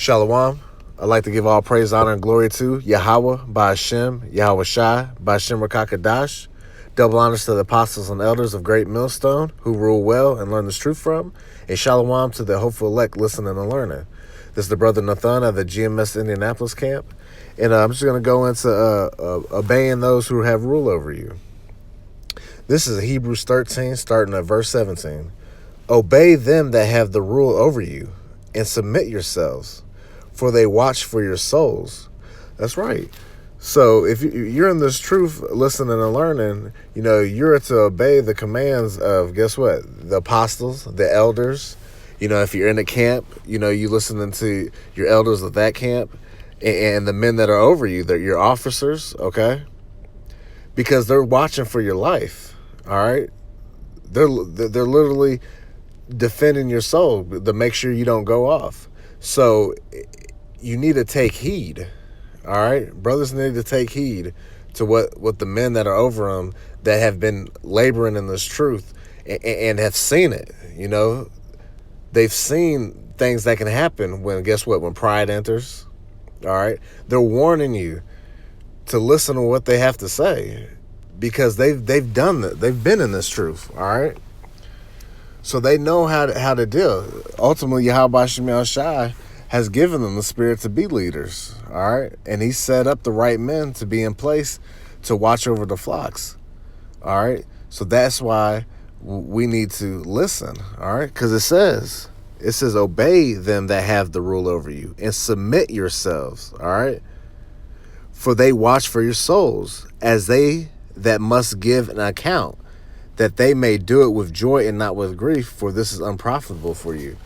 Shalom. I'd like to give all praise, honor, and glory to Yahweh, Ba'ashem, Yahweh Shai, Ba'ashem Rakakadash. Double honors to the apostles and elders of Great Millstone who rule well and learn this truth from. And shalom to the hopeful elect listening and learning. This is the brother Nathan of the GMS Indianapolis camp. And I'm just going to go into obeying those who have rule over you. This is Hebrews 13, starting at verse 17. Obey them that have the rule over you, and submit yourselves, for they watch for your souls. That's right. So if you're in this truth, listening and learning, you're to obey the commands of, guess what? The apostles, the elders. If you're in a camp, you listening to your elders of that camp and the men that are over you, they're your officers, okay? Because they're watching for your life, all right? They're literally defending your soul to make sure you don't go off. So you need to take heed, all right? Brothers need to take heed to what the men that are over them that have been laboring in this truth and have seen it, They've seen things that can happen when, guess what, when pride enters, all right? They're warning you to listen to what they have to say because they've done that. They've been in this truth, all right? So they know how to deal. Ultimately, Yahweh Shemel Shai has given them the spirit to be leaders, all right? And he set up the right men to be in place to watch over the flocks, all right? So that's why we need to listen, all right? Because it says, obey them that have the rule over you and submit yourselves, all right? For they watch for your souls as they that must give an account, that they may do it with joy and not with grief, for this is unprofitable for you.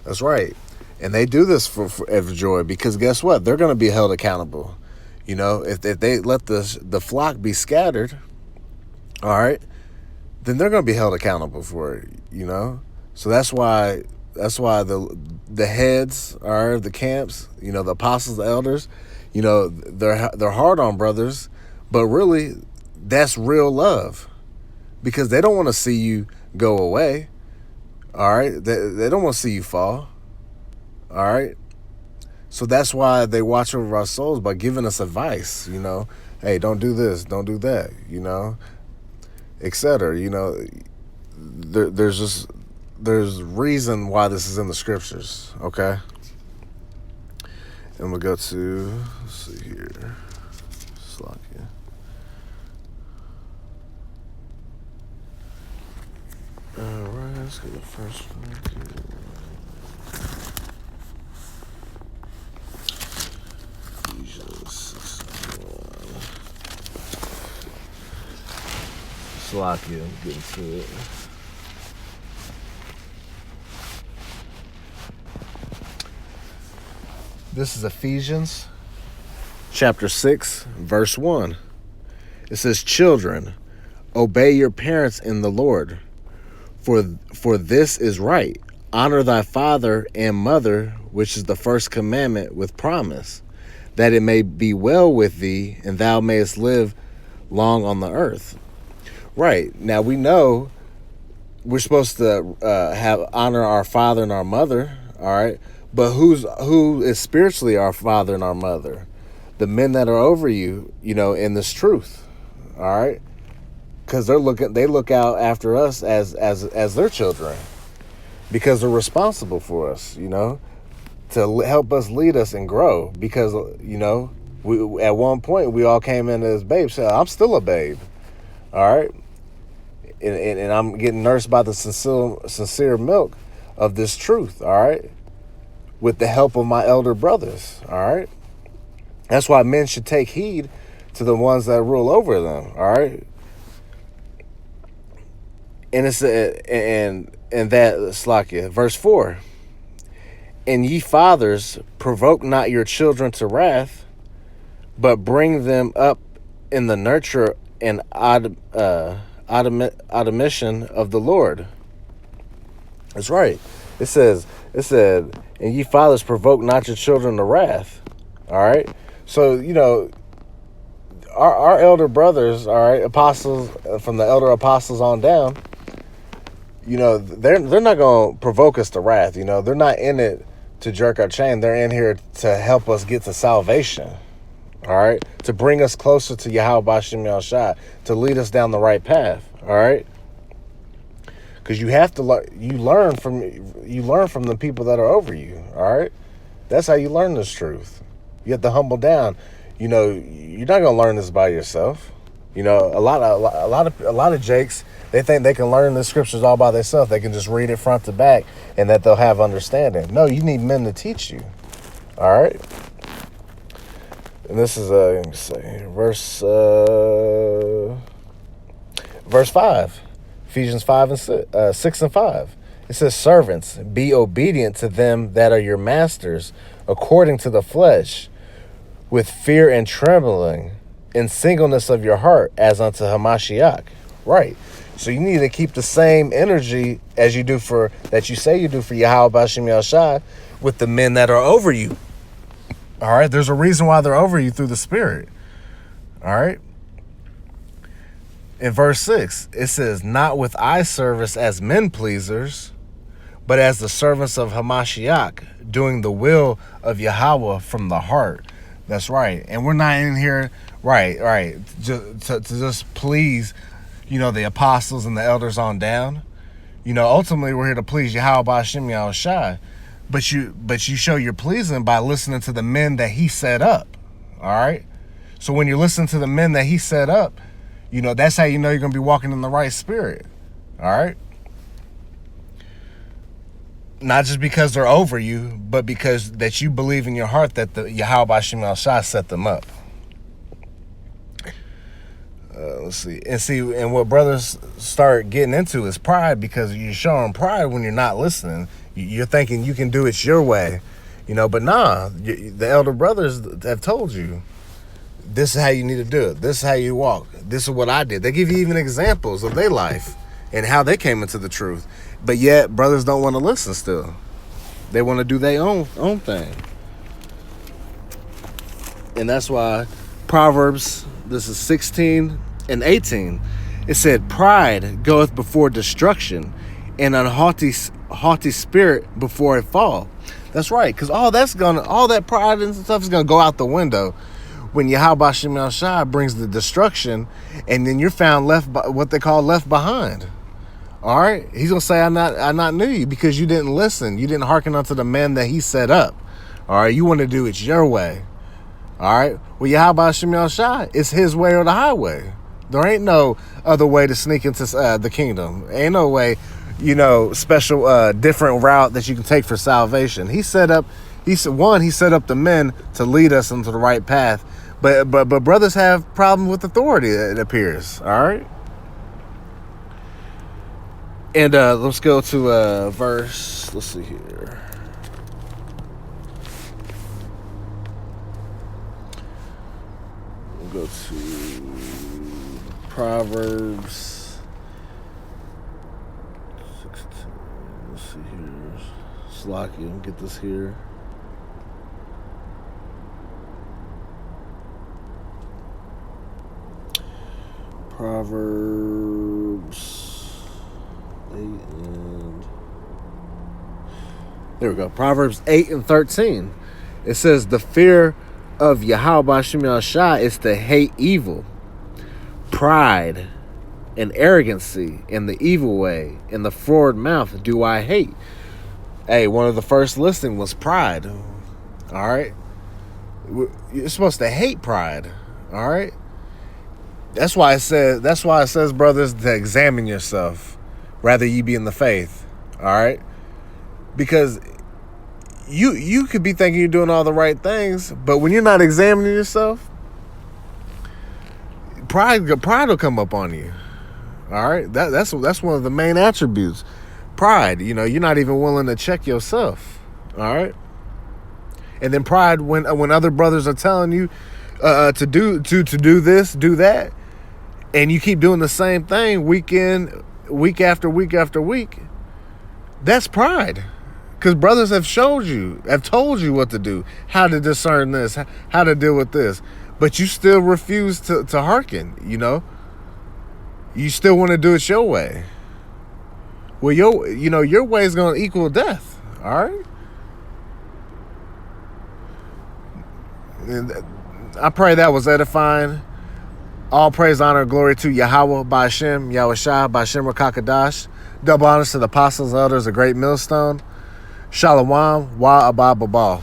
That's right. And they do this for joy because guess what? They're going to be held accountable. If they let the flock be scattered, all right, then they're going to be held accountable for it, So that's why the heads are the camps, the apostles, the elders, they're hard on brothers, but really that's real love. Because they don't want to see you go away, all right? They don't want to see you fall, all right? So that's why they watch over our souls by giving us advice, Hey, don't do this, don't do that, etc. There's reason why this is in the scriptures, okay? And we'll go to, let's see here, Slakia. Alright, let's get the first one. Ephesians 6:1. Slakia, I'm getting to it. This is Ephesians chapter 6, verse 1. It says, children, obey your parents in the Lord, for this is right. Honor thy father and mother, which is the first commandment with promise, that it may be well with thee, and thou mayest live long on the earth. Right. Now we know we're supposed to honor our father and our mother, all right? But who is spiritually our father and our mother? The men that are over you, in this truth, all right? Because they look out after us as their children, because they're responsible for us, to help us, lead us, and grow. Because we at one point we all came in as babes. So I'm still a babe, all right, and I'm getting nursed by the sincere milk of this truth, all right, with the help of my elder brothers, all right. That's why men should take heed to the ones that rule over them, all right. And it's and that Slakia, verse 4. And ye fathers, provoke not your children to wrath, but bring them up in the nurture and admonition of the Lord. That's right. It said, and ye fathers, provoke not your children to wrath. All right. So, our elder brothers, all right, apostles, from the elder apostles on down, they're not going to provoke us to wrath. They're not in it to jerk our chain. They're in here to help us get to salvation. All right? To bring us closer to Yahweh Bashim Yahushua, to lead us down the right path. All right? Because you have to learn from the people that are over you. All right? That's how you learn this truth. You have to humble down. You know, you're not gonna learn this by yourself. You know, a lot of jakes, they think they can learn the scriptures all by themselves. They can just read it front to back, and that they'll have understanding. No, you need men to teach you. All right. And this is let me say verse 5, Ephesians 5 and 6 and 5. It says, "Servants, be obedient to them that are your masters, according to the flesh, with fear and trembling, in singleness of your heart, as unto Hamashiach." Right. So you need to keep the same energy as you do that you say you do for Yahweh Bashim Yahushua with the men that are over you. All right. There's a reason why they're over you through the Spirit. All right. In verse 6, it says, "Not with eye service as men pleasers, but as the servants of Hamashiach, doing the will of Yahweh from the heart." That's right. And we're not in here, right, to just please, you know, the apostles and the elders on down. You know, ultimately we're here to please Yahweh Bashim Yahushua. But you show you're pleasing by listening to the men that he set up. All right? So when you're listening to the men that he set up, you know, that's how you know you're going to be walking in the right spirit. All right? Not just because they're over you, but because that you believe in your heart that the Yahweh Bashim Al-Shah set them up. Let's see. And what brothers start getting into is pride, because you're showing pride when you're not listening. You're thinking you can do it your way, you know, but nah, the elder brothers have told you, this is how you need to do it. This is how you walk. This is what I did. They give you even examples of their life and how they came into the truth. But yet, brothers don't want to listen still. They want to do their own thing. And that's why Proverbs, this is 16 and 18, it said, "Pride goeth before destruction, and an haughty spirit before a fall." That's right, because all that pride and stuff is gonna go out the window when Yahweh Bashim Yahushua brings the destruction, and then you're found what they call left behind. All right, he's gonna say, I not knew you, because you didn't listen. You didn't hearken unto the men that he set up. All right, you want to do it your way. All right, well, Yahweh Bashim Yahushua, it's his way or the highway. There ain't no other way to sneak into the kingdom. Ain't no way, you know, special different route that you can take for salvation. He set up the men to lead us into the right path. But brothers have problem with authority, it appears. All right. And let's go to verse. Let's see here. We'll go to Proverbs 16. Let's see here. Slocky, let me get this here. Proverbs 8 and... There we go. Proverbs 8 and 13. It says, "The fear of Yahweh Bashim Yahushua is to hate evil, pride and arrogancy, and the evil way, and the forward mouth do I hate." Hey, one of the first listing was pride. All right. You're supposed to hate pride. All right. That's why it says, brothers, to examine yourself, rather ye be in the faith. All right. Because you could be thinking you're doing all the right things, but when you're not examining yourself, pride will come up on you. All right, that's one of the main attributes. Pride, you know, you're not even willing to check yourself. All right, and then pride when other brothers are telling you to do this, do that, and you keep doing the same thing week after week. That's pride. Because brothers have told you what to do, how to discern this, how to deal with this. But you still refuse to hearken, you know. You still want to do it your way. Well, your way is going to equal death, all right? I pray that was edifying. All praise, honor, and glory to Yahweh, Ba'ashem, Yahweh Shai, Ba'ashem Rakakadash. Double honors to the apostles and elders of Great Millstone. Shalom, Wa Abba Babal.